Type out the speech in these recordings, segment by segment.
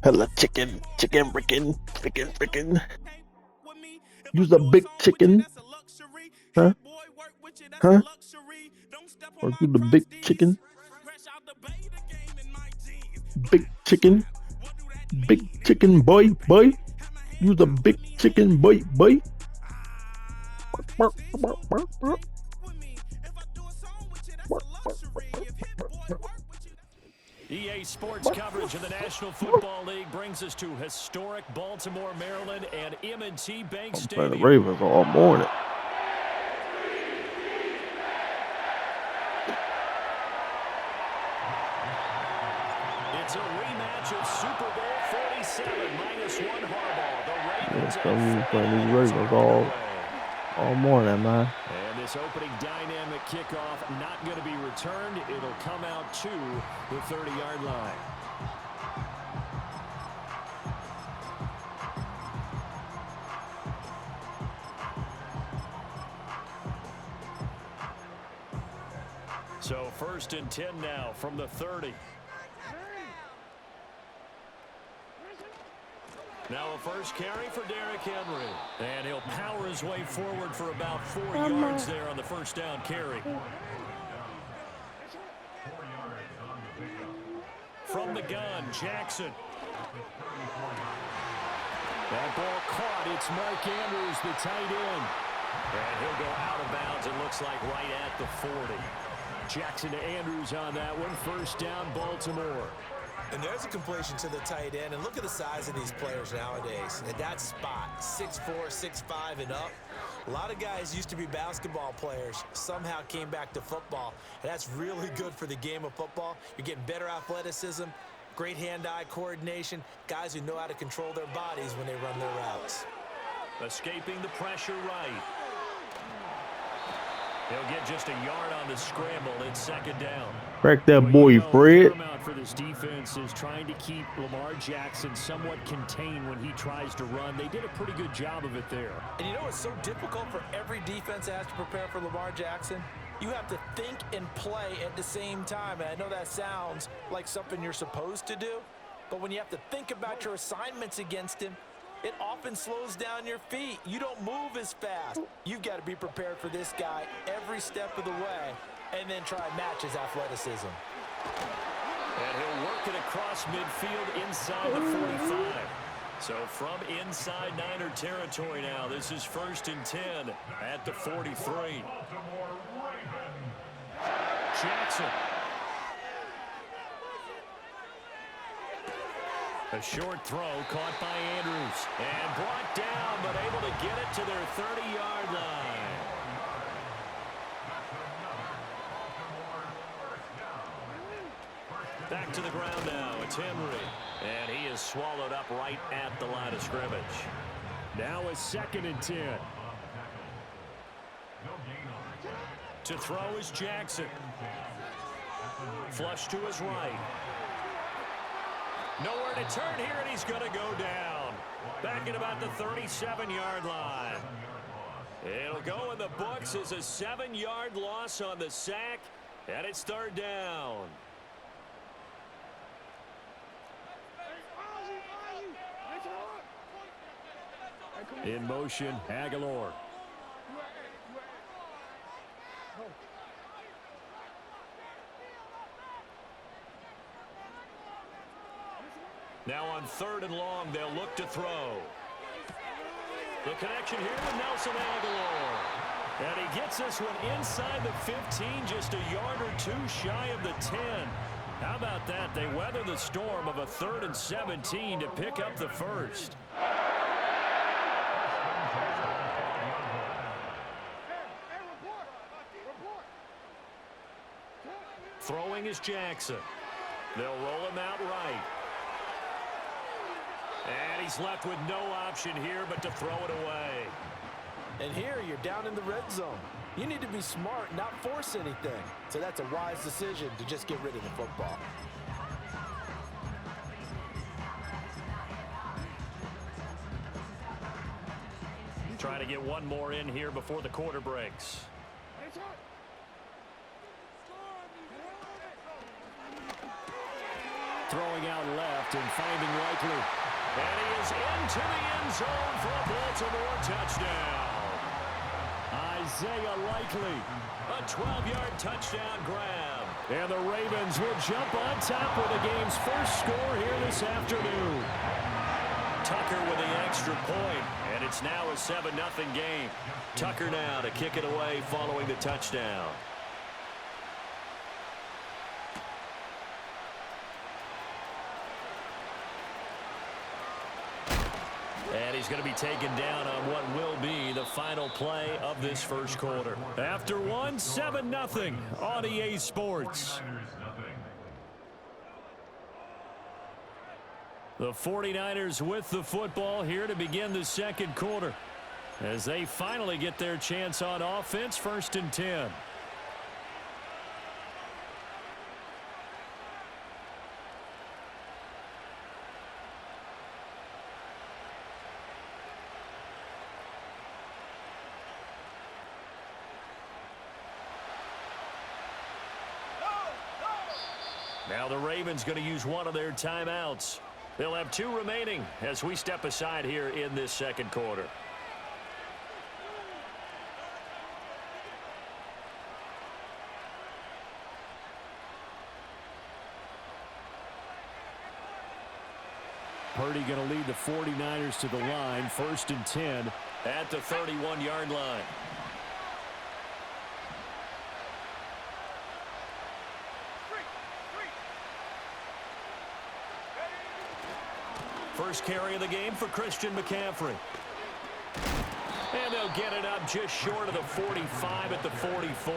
Hella chicken, chicken, frickin'. Use a big chicken, huh? Huh? Or do the big chicken, boy. Use a big chicken, boy. EA Sports coverage of the National Football League brings us to historic Baltimore, Maryland, and M&T Bank I'm playing the Stadium. Ravens all morning. It's a rematch of Super Bowl 47 -1 Harbaugh. The Ravens I'm playing these are Ravens all morning, man. And this opening dynamic kickoff not going to be returned. It'll come out to the 30-yard line. So 1st and 10 now from the 30. Now a first carry for Derrick Henry. And he'll power his way forward for about 4 yards there on the first down carry. From the gun, Jackson. That ball caught. It's Mark Andrews, the tight end. And he'll go out of bounds, it looks like, right at the 40. Jackson to Andrews on that one. First down, Baltimore. And there's a completion to the tight end. And look at the size of these players nowadays. At that spot, 6'4", 6'5", and up. A lot of guys used to be basketball players, somehow came back to football. And that's really good for the game of football. You're getting better athleticism, great hand-eye coordination, guys who know how to control their bodies when they run their routes. Escaping the pressure right. He'll get just a yard on the scramble. It's second down. Crack that boy, Fred. For this defense is trying to keep Lamar Jackson somewhat contained when he tries to run. They did a pretty good job of it there. And you know what's so difficult for every defense that has to prepare for Lamar Jackson? You have to think and play at the same time. And I know that sounds like something you're supposed to do, but when you have to think about your assignments against him, it often slows down your feet. You don't move as fast. You've got to be prepared for this guy every step of the way and then try and match his athleticism. And he'll work it across midfield inside the 45. So from inside Niner territory now, this is 1st and 10 at the 43. Jackson. A short throw caught by Andrews and brought down, but able to get it to their 30-yard line. Back to the ground now. It's Henry. And he is swallowed up right at the line of scrimmage. Now a 2nd and 10. To throw is Jackson. Flush to his right. Nowhere to turn here, and he's going to go down. Back at about the 37-yard line. It'll go in the books as a 7-yard loss on the sack, and it's 3rd down. In motion, Aguilar. Now on 3rd and long, they'll look to throw. The connection here with Nelson Aguilar. And he gets this one inside the 15, just a yard or two shy of the 10. How about that? They weather the storm of a 3rd and 17 to pick up the first. Throwing is Jackson. They'll roll him out right. And he's left with no option here but to throw it away. And here you're down in the red zone. You need to be smart, not force anything. So that's a wise decision to just get rid of the football. Trying to get one more in here before the quarter breaks. Throwing out left and finding Likely. And he is into the end zone for a Baltimore touchdown. Isaiah Likely, a 12-yard touchdown grab. And the Ravens will jump on top with the game's first score here this afternoon. Tucker with the extra point, and it's now a 7-0 game. Tucker now to kick it away following the touchdown. And he's going to be taken down on what will be the final play of this first quarter. After one, 7-0 on EA Sports. The 49ers with the football here to begin the second quarter as they finally get their chance on offense, 1st and 10. Now the Ravens going to use one of their timeouts. They'll have 2 remaining as we step aside here in this second quarter. Purdy going to lead the 49ers to the line, 1st and 10 at the 31-yard line. First carry of the game for Christian McCaffrey. And they'll get it up just short of the 45 at the 44.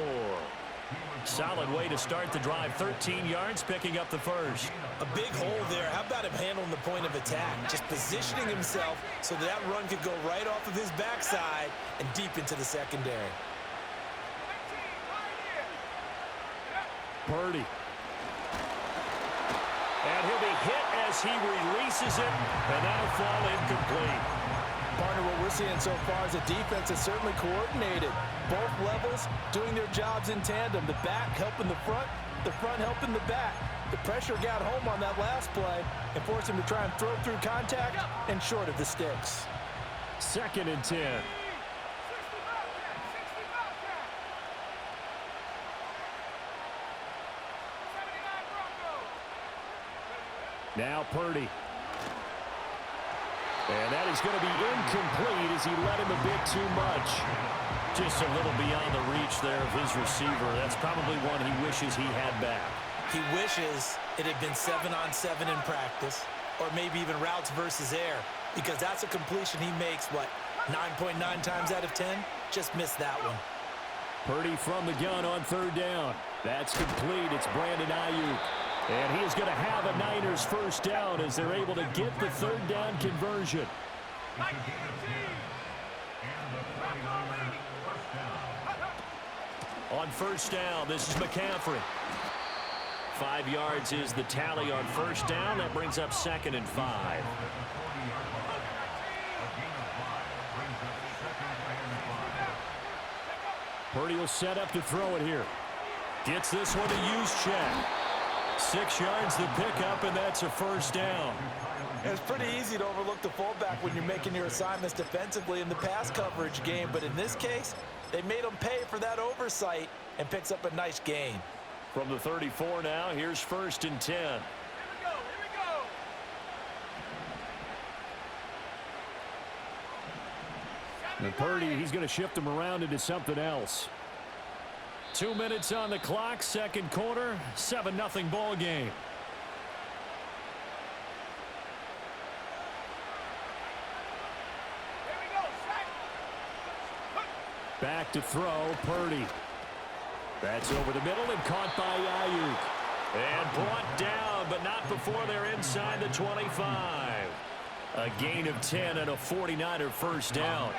Solid way to start the drive. 13 yards, picking up the first. A big hole there. How about him handling the point of attack? Just positioning himself so that run could go right off of his backside and deep into the secondary. Purdy. And he'll be hit as he releases it, and that'll fall incomplete. Partner, what we're seeing so far is the defense is certainly coordinated. Both levels doing their jobs in tandem. The back helping the front helping the back. The pressure got home on that last play and forced him to try and throw through contact and short of the sticks. 2nd and 10. Now Purdy. And that is going to be incomplete as he let him a bit too much. Just a little beyond the reach there of his receiver. That's probably one he wishes he had back. He wishes it had been 7-on-7 in practice, or maybe even routes versus air, because that's a completion he makes, 9.9 times out of 10? Just missed that one. Purdy from the gun on 3rd down. That's complete. It's Brandon Ayuk. And he is going to have a Niners first down as they're able to get the 3rd down conversion. On 1st down, this is McCaffrey. 5 yards is the tally on 1st down. That brings up 2nd and 5. Purdy will set up to throw it here. Gets this one to use check. 6 yards the pickup, and that's a 1st down. It's pretty easy to overlook the fullback when you're making your assignments defensively in the pass coverage game, but in this case, they made him pay for that oversight and picks up a nice gain. From the 34 now, here's 1st and 10. Here we go. And Purdy, he's going to shift them around into something else. 2 minutes on the clock, 2nd quarter, 7-0 ball game. Back to throw, Purdy. That's over the middle and caught by Ayuk. And brought down, but not before they're inside the 25. A gain of 10 and a 49er first down.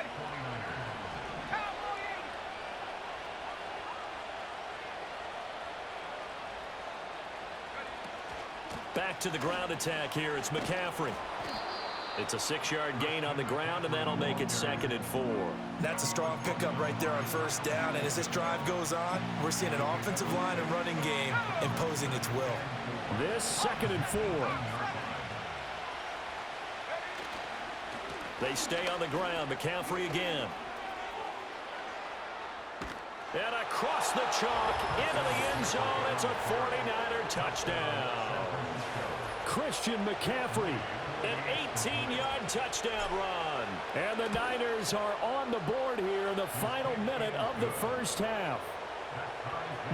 Back to the ground attack here. It's McCaffrey. It's a 6-yard gain on the ground, and that'll make it 2nd and 4. That's a strong pickup right there on 1st down. And as this drive goes on, we're seeing an offensive line and running game imposing its will. This 2nd and 4. They stay on the ground. McCaffrey again. And across the chalk into the end zone. It's a 49er touchdown. Christian McCaffrey, an 18-yard touchdown run. And the Niners are on the board here in the final minute of the first half.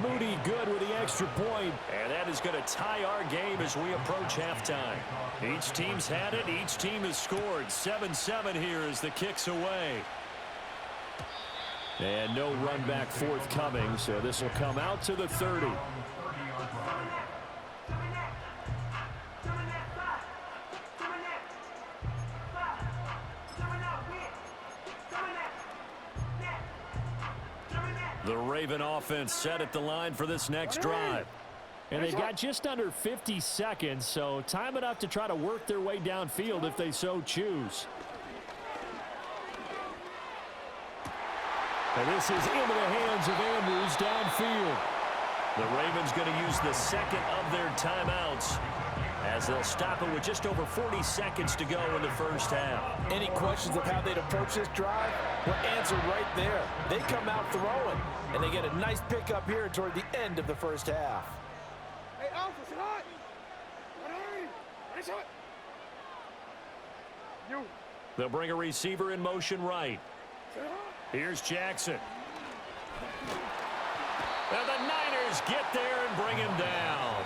Moody good with the extra point, and that is going to tie our game as we approach halftime. Each team's had it. Each team has scored. 7-7 here as the kick's away. And no run back forthcoming, so this will come out to the 30. The Raven offense set at the line for this next drive. And they've got just under 50 seconds, so time enough to try to work their way downfield if they so choose. And this is into the hands of Andrews downfield. The Ravens going to use the second of their timeouts as they'll stop it with just over 40 seconds to go in the first half. Any questions of how they'd approach this drive? Well, answered right there. They come out throwing, and they get a nice pickup here toward the end of the first half. Hey, Alpha, sit hot. You. They'll bring a receiver in motion right. Here's Jackson. And the Niners get there and bring him down.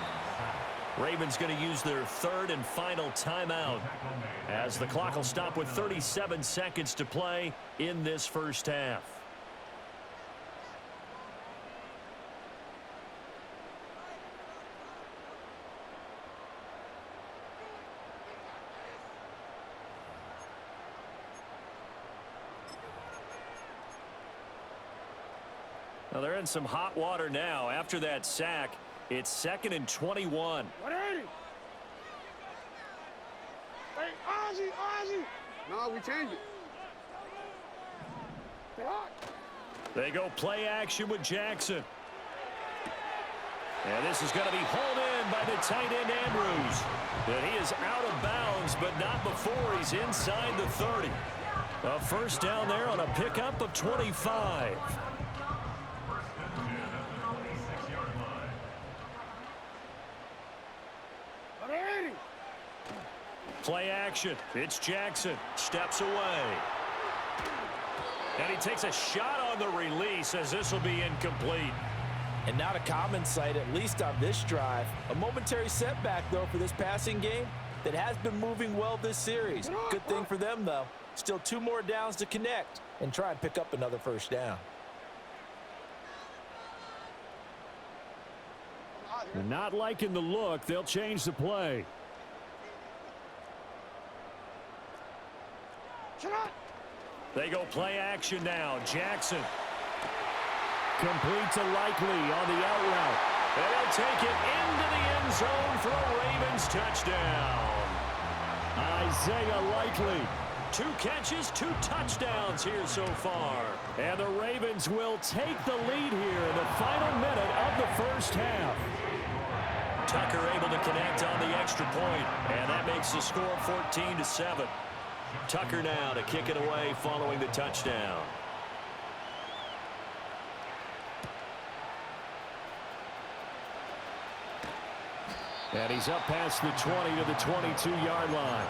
Ravens going to use their third and final timeout as the clock will stop with 37 seconds to play in this first half. Well, they're in some hot water now. After that sack, it's 2nd and 21. 180. Hey, Ozzy. No, we change it. Stay hot. They go play action with Jackson. And this is going to be hauled in by the tight end Andrews. And he is out of bounds, but not before he's inside the 30. A first down there on a pickup of 25. Play action. It's Jackson. Steps away. And he takes a shot on the release as this will be incomplete. And not a common sight, at least on this drive. A momentary setback, though, for this passing game that has been moving well this series. Good thing for them, though. Still 2 more downs to connect and try and pick up another first down. They're not liking the look. They'll change the play. They go play action now. Jackson. Complete to Likely on the out route. And he'll take it into the end zone for a Ravens touchdown. Isaiah Likely. 2 catches, 2 touchdowns here so far. And the Ravens will take the lead here in the final minute of the first half. Tucker able to connect on the extra point, and that makes the score 14-7. Tucker now to kick it away following the touchdown. And he's up past the 20 to the 22-yard line.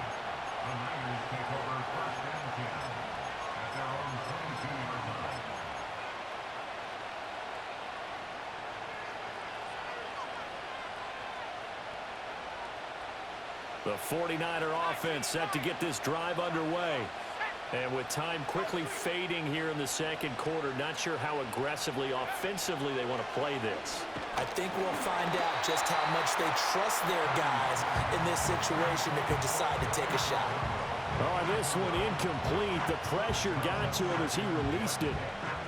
The 49er offense set to get this drive underway. And with time quickly fading here in the second quarter, not sure how aggressively, offensively they want to play this. I think we'll find out just how much they trust their guys in this situation if they decide to take a shot. Oh, this one incomplete. The pressure got to him as he released it.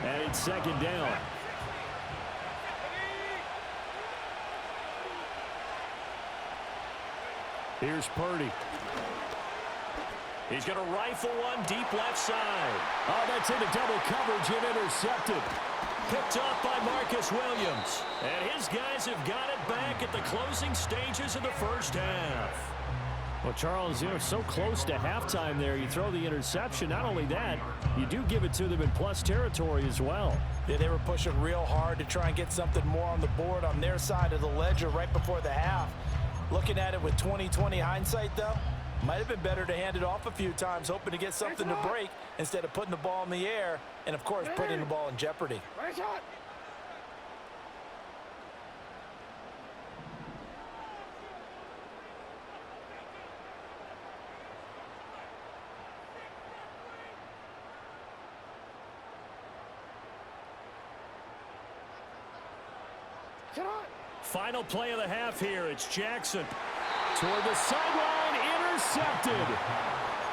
And it's second down. Here's Purdy. He's going to rifle one deep left side. Oh, that's into double coverage and intercepted. Picked off by Marcus Williams. And his guys have got it back at the closing stages of the first half. Well, Charles, so close to halftime there. You throw the interception. Not only that, you do give it to them in plus territory as well. Yeah, they were pushing real hard to try and get something more on the board on their side of the ledger right before the half. Looking at it with 20/20 hindsight, though, might have been better to hand it off a few times, hoping to get something to break instead of putting the ball in the air and, of course, putting the ball in jeopardy. Final play of the half here. It's Jackson. Toward the sideline, intercepted.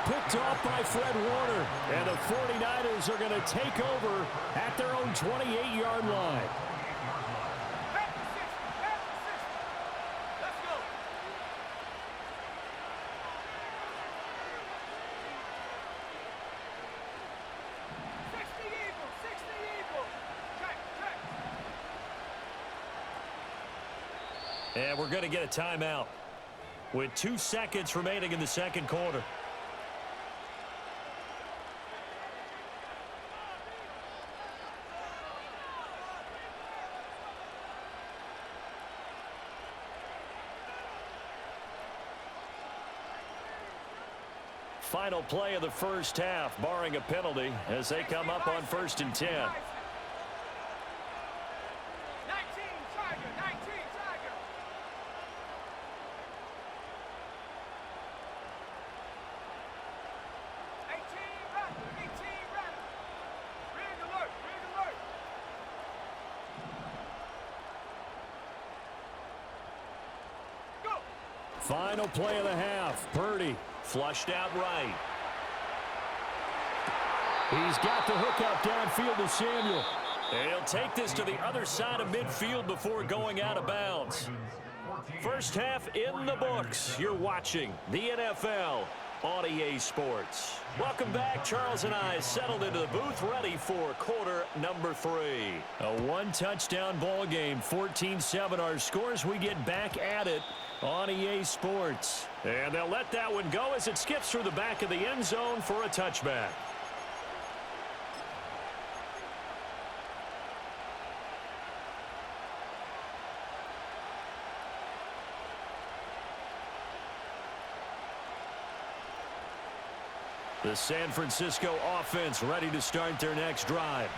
Picked off by Fred Warner. And the 49ers are going to take over at their own 28-yard line. And we're going to get a timeout with 2 seconds remaining in the second quarter. Final play of the first half, barring a penalty, as they come up on 1st and 10. Final play of the half. Purdy flushed out right. He's got the hook up downfield to Samuel. And he'll take this to the other side of midfield before going out of bounds. First half in the books. You're watching the NFL on EA Sports. Welcome back. Charles and I settled into the booth, ready for quarter number 3. A one-touchdown ball game, 14-7 our scores. We get back at it on EA Sports. And they'll let that one go as it skips through the back of the end zone for a touchback. The San Francisco offense ready to start their next drive.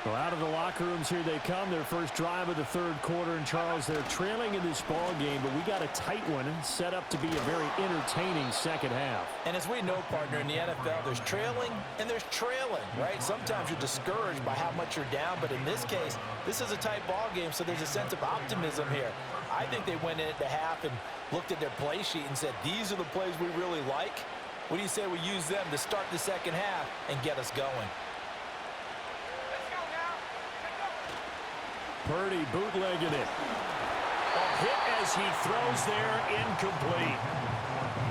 Well, out of the locker rooms here they come. Their first drive of the third quarter. And, Charles, they're trailing in this ball game, but we got a tight one set up to be a very entertaining second half. And as we know, partner, in the NFL, there's trailing and there's trailing, right? Sometimes you're discouraged by how much you're down, but in this case, this is a tight ball game, so there's a sense of optimism here. I think they went into half and looked at their play sheet and said, these are the plays we really like. What do you say we use them to start the second half and get us going? Purdy bootlegging it. A hit as he throws there, incomplete.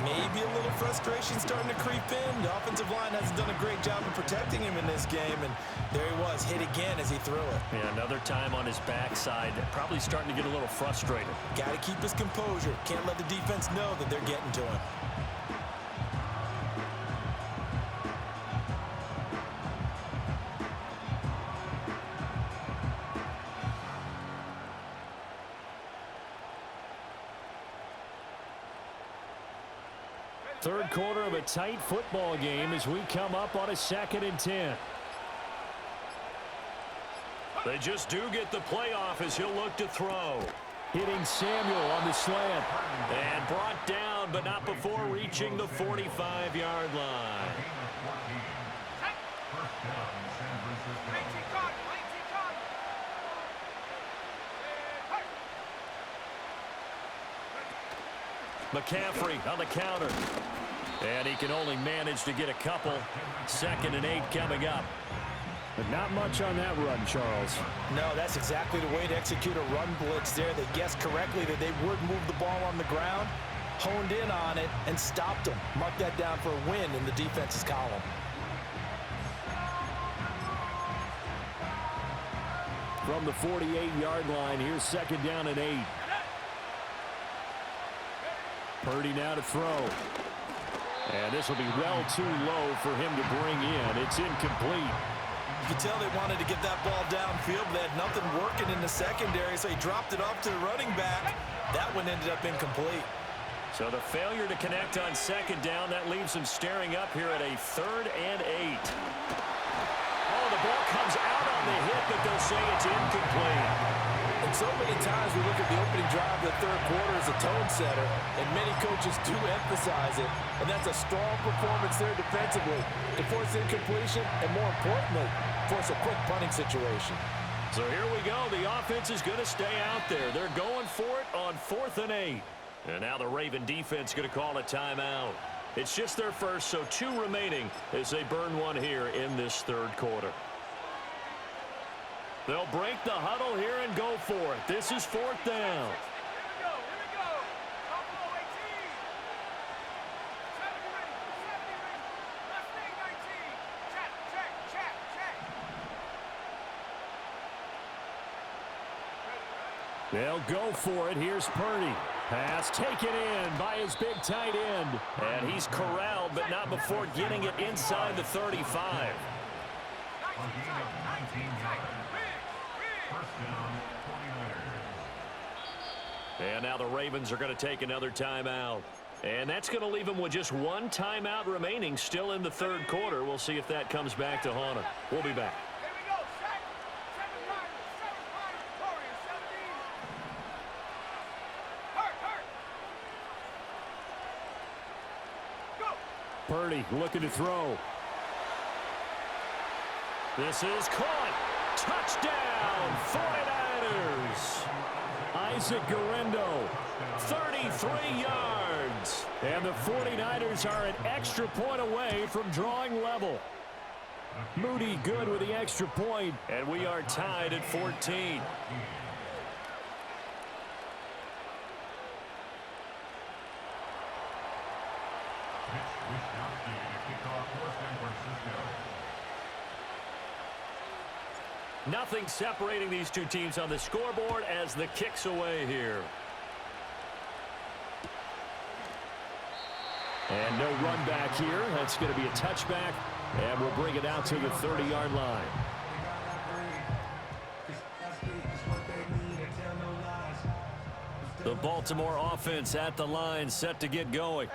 Maybe a little frustration starting to creep in. The offensive line hasn't done a great job of protecting him in this game, and there he was, hit again as he threw it. Yeah, another time on his backside, probably starting to get a little frustrated. Got to keep his composure. Can't let the defense know that they're getting to him. Third quarter of a tight football game as we come up on a 2nd and 10. They just do get the playoff as he'll look to throw. Hitting Samuel on the slant. And brought down, but not before reaching the 45-yard line. McCaffrey on the counter. And he can only manage to get a couple. 2nd and 8 coming up. But not much on that run, Charles. No, that's exactly the way to execute a run blitz there. They guessed correctly that they would move the ball on the ground, honed in on it, and stopped them. Mark that down for a win in the defense's column. from the 48-yard line. Here's second down and 8. Purdy now to throw. And this will be well too low for him to bring in. It's incomplete. You can tell they wanted to get that ball downfield, but they had nothing working in the secondary, so he dropped it off to the running back. That one ended up incomplete. So the failure to connect on second down, that leaves him staring up here at a 3rd and 8. Oh, the ball comes out on the hit, but they'll say it's incomplete. And so many times we look at the opening drive of the third quarter as a tone setter, and many coaches do emphasize it. And that's a strong performance there defensively to force incompletion and, more importantly, force a quick punting situation. So here we go. The offense is going to stay out there. They're going for it on 4th and 8. And now the Raven defense going to call a timeout. It's just their first, so 2 remaining as they burn one here in this third quarter. They'll break the huddle here and go for it. This is 4th down. They'll go for it. Here's Purdy. Pass taken in by his big tight end. And he's corralled, but not before getting it inside the 35. And now the Ravens are going to take another timeout. And that's going to leave them with just 1 timeout remaining still in the third quarter. We'll see if that comes back to haunt them. We'll be back. Purdy looking to throw. This is caught. Touchdown, 49ers. Isaac Guerendo, 33 yards. And the 49ers are an extra point away from drawing level. Moody good with the extra point. And we are tied at 14. Nothing separating these two teams on the scoreboard as the kick's away here. And no run back here. That's going to be a touchback. And we'll bring it out to the 30-yard line. The Baltimore offense at the line, set to get going.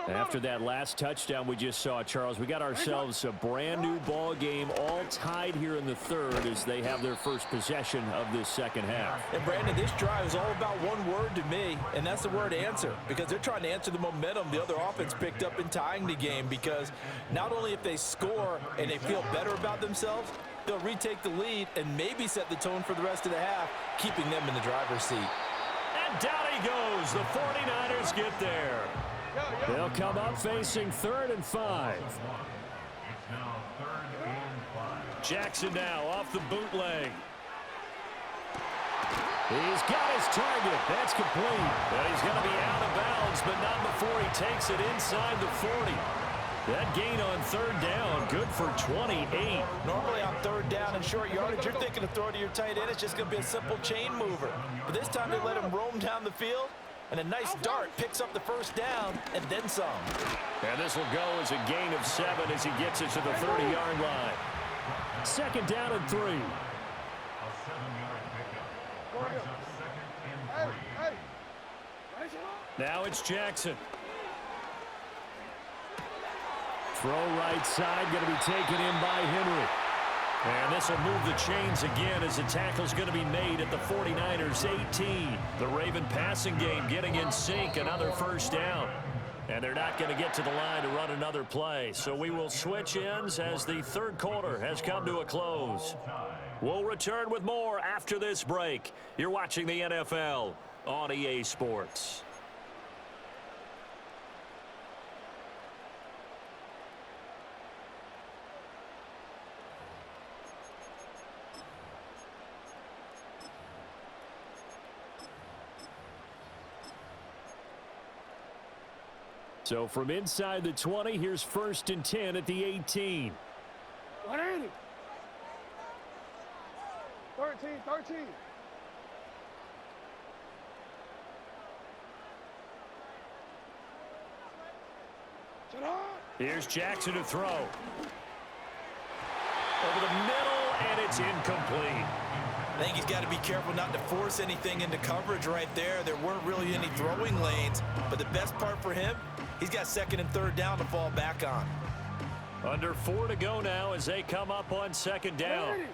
After that last touchdown we just saw, Charles, we got ourselves a brand new ball game, all tied here in the third as they have their first possession of this second half. And Brandon, this drive is all about one word to me, and that's the word answer, because they're trying to answer the momentum the other offense picked up in tying the game, because not only if they score and they feel better about themselves, they'll retake the lead and maybe set the tone for the rest of the half, keeping them in the driver's seat. And down he goes. The 49ers get there. They'll come up facing 3rd and 5. Jackson now off the bootleg. He's got his target. That's complete. And he's going to be out of bounds, but not before he takes it inside the 40. That gain on 3rd down, good for 28. Normally on 3rd down and short yardage, you're thinking of throwing to your tight end. It's just going to be a simple chain mover. But this time they let him roam down the field, and a nice dart picks up the 1st down and then some. And this will go as a gain of 7 as he gets it to the 30-yard line. 2nd down and 3. Now it's Jackson. Throw right side, going to be taken in by Henry. And this will move the chains again as the tackle's going to be made at the 49ers 18. The Raven passing game getting in sync, another 1st down. And they're not going to get to the line to run another play. So we will switch ends as the third quarter has come to a close. We'll return with more after this break. You're watching the NFL on EA Sports. So from inside the 20, here's 1st and 10 at the 18. What ain't it? 13, 13. Shut up. Here's Jackson to throw. Over the middle, and it's incomplete. I think he's got to be careful not to force anything into coverage right there. There weren't really any throwing lanes, but the best part for him, he's got second and third down to fall back on. Under 4 to go now as they come up on second down.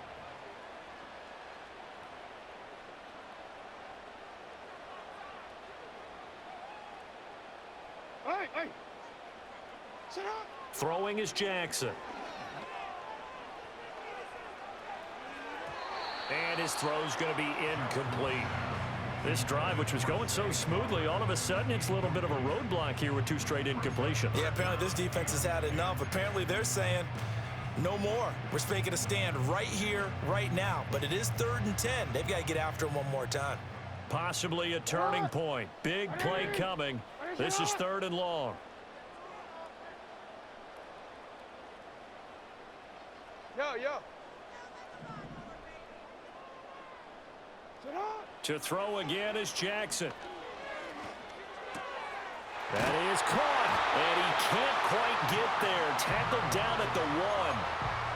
Hey, hey. Shut up. Throwing is Jackson. And his throw's going to be incomplete. This drive, which was going so smoothly, all of a sudden it's a little bit of a roadblock here with 2 straight incompletions. Yeah, apparently this defense has had enough. Apparently they're saying no more. We're making a stand right here, right now. But it is 3rd and 10. They've got to get after him one more time. Possibly a turning point. Big play coming. This is 3rd and long. Yo. Shut up. To throw again is Jackson. That is caught. And he can't quite get there. Tackled down at the 1.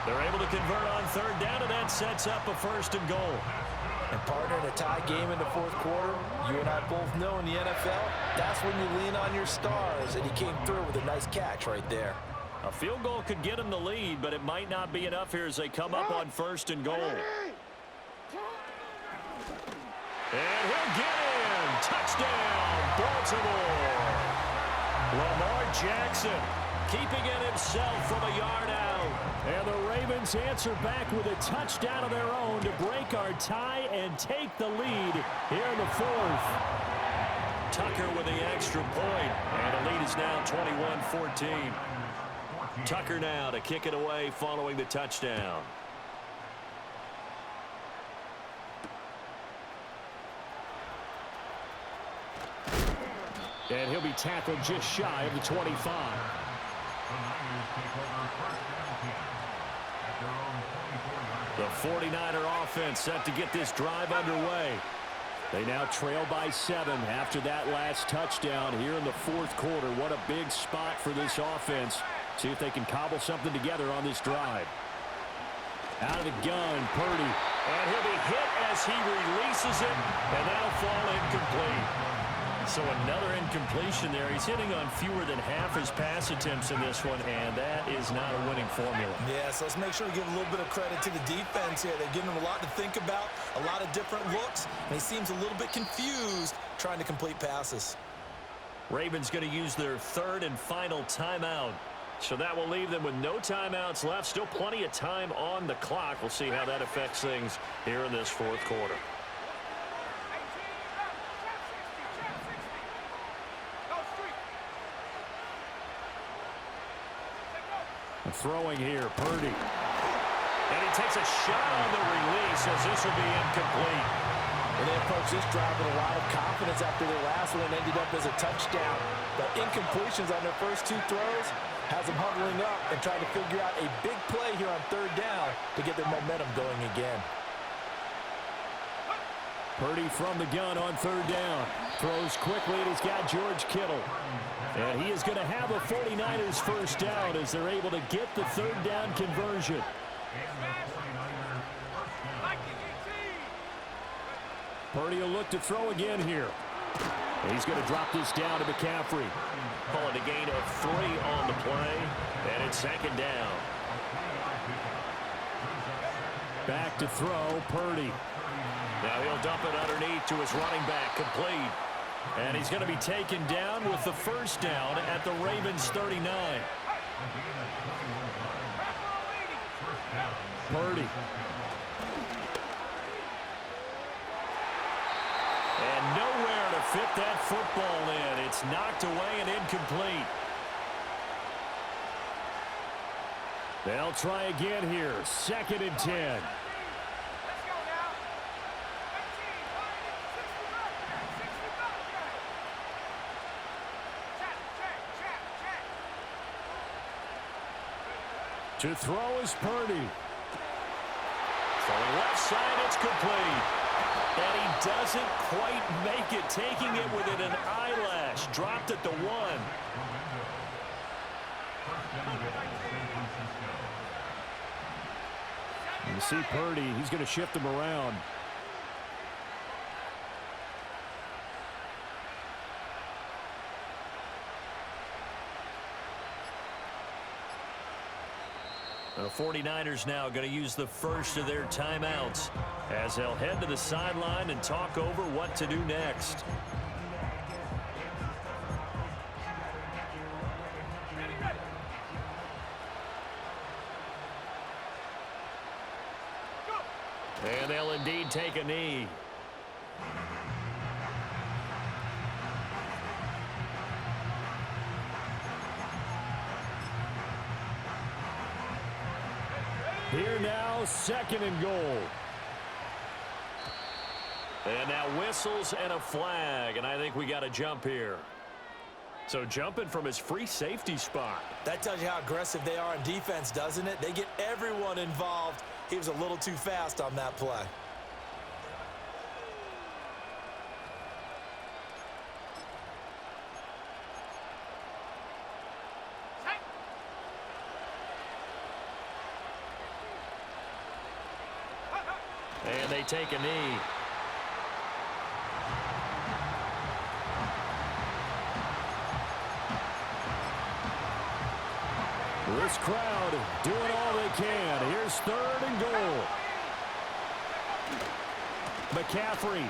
They're able to convert on 3rd down, and that sets up a 1st and goal. And partner, in a tie game in the 4th quarter, you and I both know in the NFL, that's when you lean on your stars, and he came through with a nice catch right there. A field goal could get him the lead, but it might not be enough here as they come up on 1st and goal. And he'll get in. Touchdown, Baltimore. Lamar Jackson keeping it himself from a yard out. And the Ravens answer back with a touchdown of their own to break our tie and take the lead here in the 4th. Tucker with the extra point, and the lead is now 21-14. Tucker now to kick it away following the touchdown. And he'll be tackled just shy of the 25. The 49er offense set to get this drive underway. They now trail by 7 after that last touchdown here in the 4th quarter. What a big spot for this offense. See if they can cobble something together on this drive. Out of the gun, Purdy. And he'll be hit as he releases it, and that'll fall incomplete. So another incompletion there. He's hitting on fewer than half his pass attempts in this one, and that is not a winning formula. Yeah, so let's make sure to give a little bit of credit to the defense here. They're giving him a lot to think about, a lot of different looks, and he seems a little bit confused trying to complete passes. Ravens going to use their 3rd and final timeout. So that will leave them with no timeouts left. Still plenty of time on the clock. We'll see how that affects things here in this 4th quarter. Throwing here, Purdy. And he takes a shot on the release as this will be incomplete. And they approach this drive with a lot of confidence after their last one ended up as a touchdown. But incompletions on their first 2 throws has them huddling up and trying to figure out a big play here on 3rd down to get their momentum going again. Purdy from the gun on 3rd down. Throws quickly, and he's got George Kittle. And he is going to have a 49ers 1st down as they're able to get the 3rd down conversion. Purdy will look to throw again here. And he's going to drop this down to McCaffrey. Calling a gain of 3 on the play, and it's 2nd down. Back to throw, Purdy. Now he'll dump it underneath to his running back, complete. And he's going to be taken down with the 1st down at the Ravens 39. Purdy. And nowhere to fit that football in. It's knocked away and incomplete. They'll try again here. 2nd and 10. To throw is Purdy. Throwing left side, it's complete. And he doesn't quite make it, taking it within an eyelash. Dropped at the 1. You see Purdy, he's going to shift him around. The 49ers now going to use the first of their timeouts as they'll head to the sideline and talk over what to do next. And they'll indeed take a knee. Here now, 2nd and goal. And now whistles and a flag, and I think we got a jump here. So jumping from his free safety spot. That tells you how aggressive they are on defense, doesn't it? They get everyone involved. He was a little too fast on that play. And they take a knee. This crowd doing all they can. Here's 3rd and goal. McCaffrey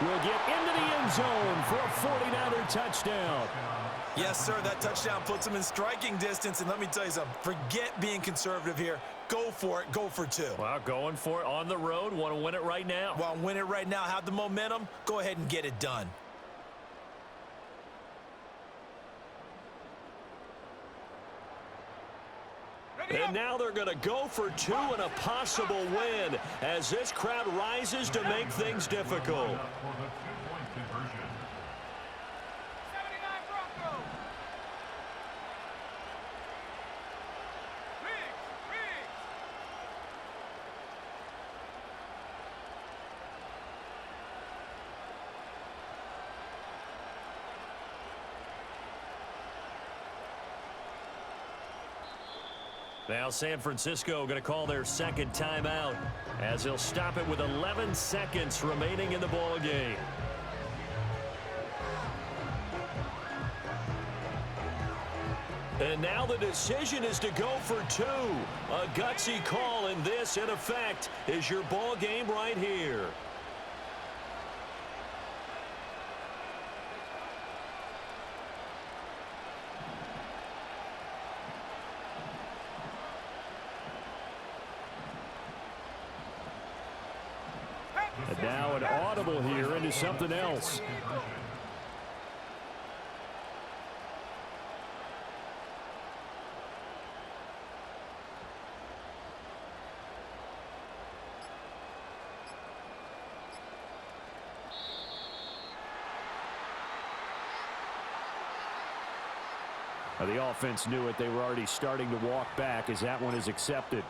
will get into the end zone for a 49er touchdown. Yes, sir, that touchdown puts him in striking distance. And let me tell you something, forget being conservative here. Go for it, go for 2. Well, going for it on the road. Want to win it right now. Well, win it right now, have the momentum, go ahead and get it done. And now they're going to go for 2 and a possible win as this crowd rises to make things difficult. Now San Francisco going to call their 2nd timeout as they'll stop it with 11 seconds remaining in the ball game. And now the decision is to go for 2. A gutsy call, and this, in effect, is your ball game right here. And now an audible here into something else. Now the offense knew it. They were already starting to walk back as that one is accepted.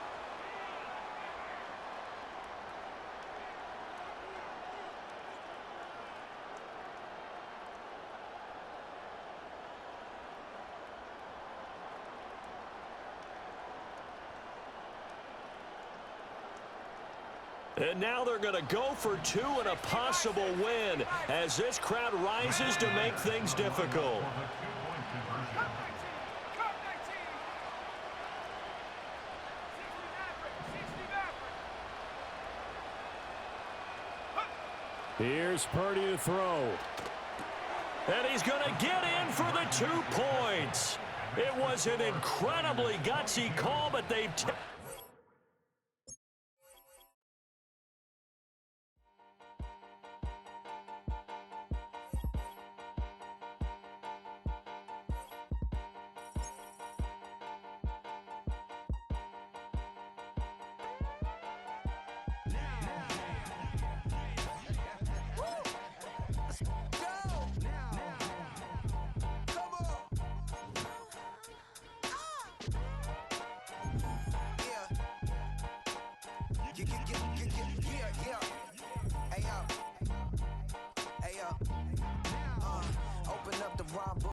And now they're going to go for 2 and a possible win as this crowd rises to make things difficult. Here's Purdy to throw. And he's going to get in for the 2 points. It was an incredibly gutsy call, but they've... Yeah. Hey, yo. Open up the rhyme book.